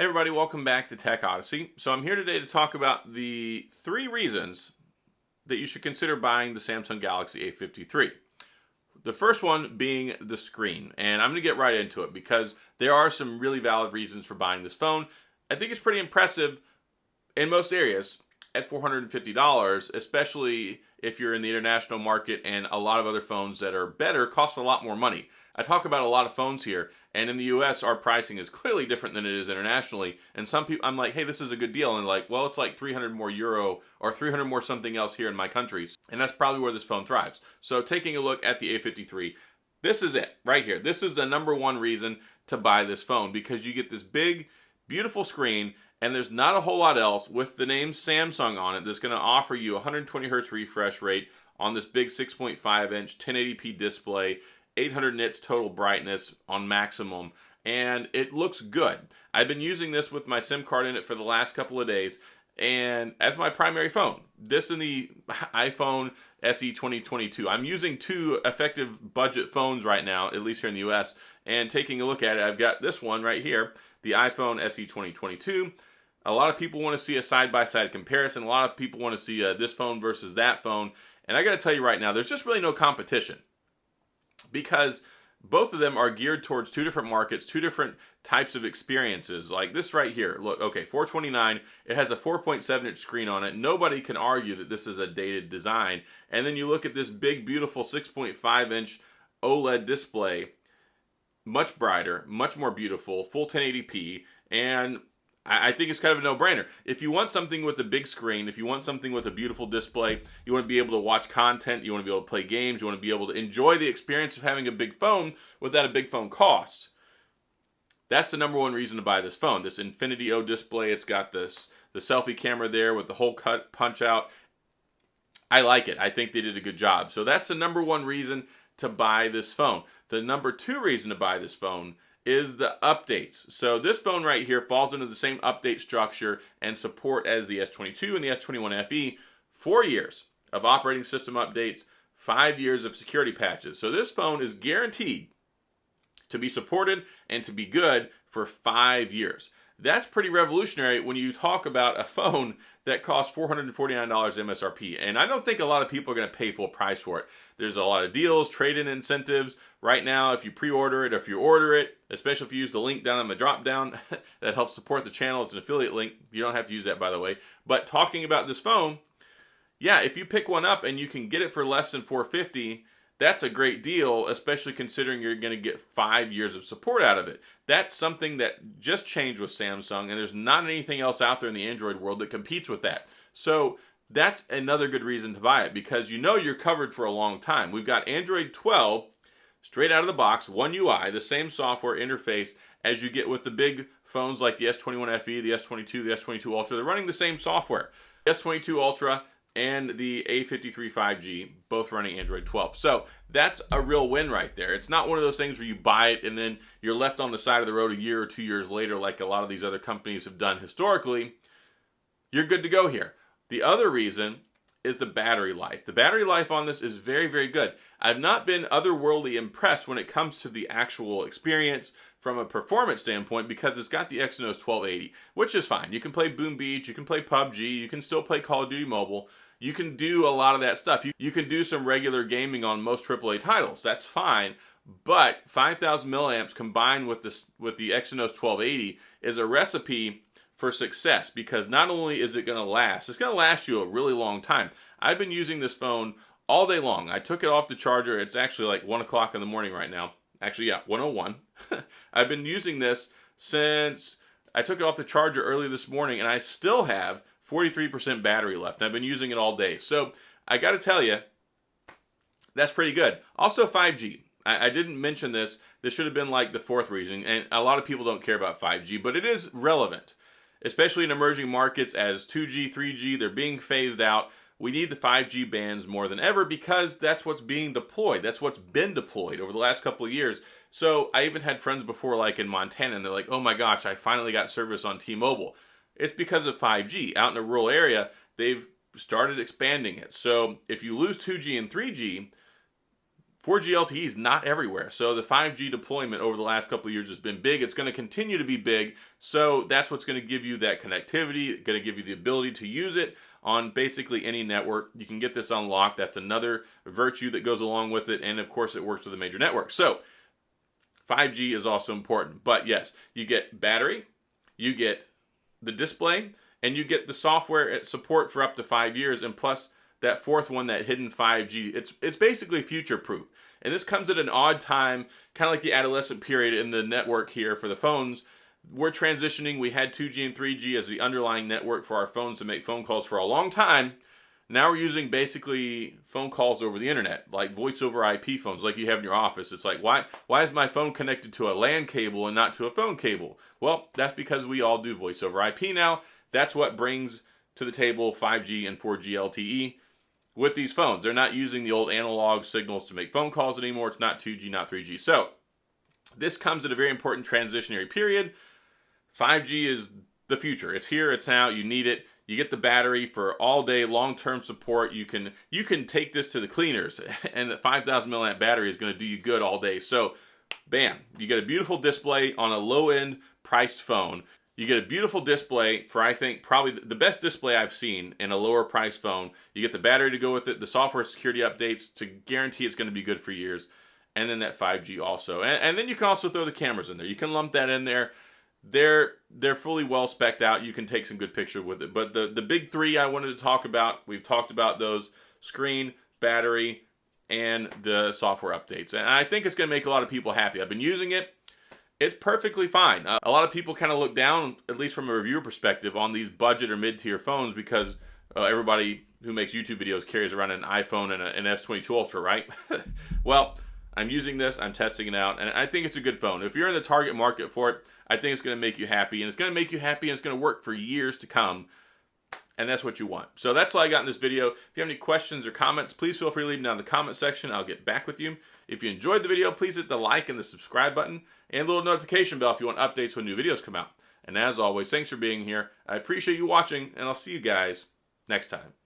Hey everybody, welcome back to Tech Odyssey. So I'm here today to talk about the 3 reasons that you should consider buying the Samsung Galaxy A53. The first one being the screen, and I'm going to get right into it because there are some really valid reasons for buying this phone. I think it's pretty impressive in most areas at $450, especially if you're in the international market, and a lot of other phones that are better cost a lot more money. I talk about a lot of phones here, and in the US our pricing is clearly different than it is internationally, and some people, I'm like, hey, this is a good deal, and like, well, it's like 300 more euro or 300 more something else here in my countries, and that's probably where this phone thrives. So taking a look at the A53, this is it right here. This is the number one reason to buy this phone, because you get this big, beautiful screen, and there's not a whole lot else with the name Samsung on it that's going to offer you 120 hertz refresh rate on this big 6.5 inch 1080p display, 800 nits total brightness on maximum, and it looks good. I've been using this with my SIM card in it for the last couple of days, and as my primary phone. This and the iPhone SE 2022. I'm using 2 effective budget phones right now, at least here in the US, and taking a look at it, I've got this one right here, the iPhone SE 2022. A lot of people want to see a side-by-side comparison. A lot of people want to see this phone versus that phone. And I got to tell you right now, there's just really no competition, because both of them are geared towards 2 different markets, 2 different types of experiences. Like this right here, look, okay, $429, it has a 4.7 inch screen on it. Nobody can argue that this is a dated design. And then you look at this big, beautiful 6.5 inch OLED display, much brighter, much more beautiful, full 1080p, and I think it's kind of a no-brainer. If you want something with a big screen, if you want something with a beautiful display, you want to be able to watch content, you want to be able to play games, you want to be able to enjoy the experience of having a big phone without a big phone cost, that's the number one reason to buy this phone. This Infinity O display, it's got the selfie camera there with the hole cut punch out. I like it. I think they did a good job. So that's the number one reason to buy this phone. The number 2 reason to buy this phone is the updates. So this phone right here falls into the same update structure and support as the S22 and the S21 FE. 4 years of operating system updates, 5 years of security patches. So this phone is guaranteed to be supported and to be good for 5 years. That's pretty revolutionary when you talk about a phone that costs $449 MSRP. And I don't think a lot of people are going to pay full price for it. There's a lot of deals, trade-in incentives. Right now, if you pre-order it, if you order it, especially if you use the link down on the drop-down, that helps support the channel. It's an affiliate link. You don't have to use that, by the way. But talking about this phone, yeah, if you pick one up and you can get it for less than $450, that's a great deal, especially considering you're going to get 5 years of support out of it. That's something that just changed with Samsung, and there's not anything else out there in the Android world that competes with that. So that's another good reason to buy it, because you know you're covered for a long time. We've got Android 12 straight out of the box, One UI, the same software interface as you get with the big phones like the S21 FE, the S22, the S22 Ultra. They're running the same software. The S22 Ultra and the A53 5G, both running Android 12. So that's a real win right there. It's not one of those things where you buy it and then you're left on the side of the road a year or 2 years later like a lot of these other companies have done historically. You're good to go here. The other reason is the battery life. The battery life on this is very, very good. I've not been otherworldly impressed when it comes to the actual experience from a performance standpoint, because it's got the Exynos 1280, which is fine. You can play Boom Beach, you can play PUBG, you can still play Call of Duty Mobile. You can do a lot of that stuff. You can do some regular gaming on most AAA titles. That's fine. But 5,000 milliamps combined with the Exynos 1280 is a recipe for success, because not only is it going to last, it's going to last you a really long time. I've been using this phone all day long. I took it off the charger. It's actually like 1 o'clock in the morning right now. Actually, yeah, 1:01. I've been using this since I took it off the charger early this morning, and I still have 43% battery left. I've been using it all day. So I got to tell you, that's pretty good. Also 5G. I didn't mention this. This should have been like the 4th reason, and a lot of people don't care about 5G, but it is relevant, especially in emerging markets as 2G, 3G, they're being phased out. We need the 5G bands more than ever, because that's what's being deployed. That's what's been deployed over the last couple of years. So I even had friends before, like in Montana, and they're like, oh my gosh, I finally got service on T-Mobile. It's because of 5G. Out in a rural area, they've started expanding it. So if you lose 2G and 3G, 4G LTE is not everywhere. So the 5G deployment over the last couple of years has been big. It's going to continue to be big. So that's what's going to give you that connectivity, going to give you the ability to use it on basically any network. You can get this unlocked. That's another virtue that goes along with it. And of course, it works with a major network. So 5G is also important. But yes, you get battery, you get the display, and you get the software support for up to 5 years. And plus, that fourth one, that hidden 5G, it's basically future-proof. And this comes at an odd time, kind of like the adolescent period in the network here for the phones. We're transitioning. We had 2G and 3G as the underlying network for our phones to make phone calls for a long time. Now we're using basically phone calls over the internet, like voice over IP phones like you have in your office. It's like, why is my phone connected to a LAN cable and not to a phone cable? Well, that's because we all do voice over IP now. That's what brings to the table 5G and 4G LTE. With these phones, they're not using the old analog signals to make phone calls anymore. It's not 2G, not 3G. So this comes at a very important transitionary period. 5G is the future. It's here, it's now, you need it. You get the battery for all day long-term support. You can take this to the cleaners, and the 5,000 milliamp battery is going to do you good all day. So bam, you get a beautiful display on a low-end priced phone. You get a beautiful display for, I think, probably the best display I've seen in a lower price phone. You get the battery to go with it, the software security updates to guarantee it's going to be good for years, and then that 5G also. And then you can also throw the cameras in there. You can lump that in there. They're fully well spec'd out. You can take some good pictures with it. But the big three I wanted to talk about, we've talked about those: screen, battery, and the software updates. And I think it's going to make a lot of people happy. I've been using it. It's perfectly fine. A lot of people kind of look down, at least from a reviewer perspective, on these budget or mid-tier phones because everybody who makes YouTube videos carries around an iPhone and an S22 Ultra, right? Well, I'm using this, I'm testing it out, and I think it's a good phone. If you're in the target market for it, I think it's going to make you happy, and it's going to make you happy, and it's going to work for years to come, and that's what you want. So that's all I got in this video. If you have any questions or comments, please feel free to leave them down in the comment section. I'll get back with you. If you enjoyed the video, please hit the like and the subscribe button, and the little notification bell if you want updates when new videos come out. And as always, thanks for being here. I appreciate you watching, and I'll see you guys next time.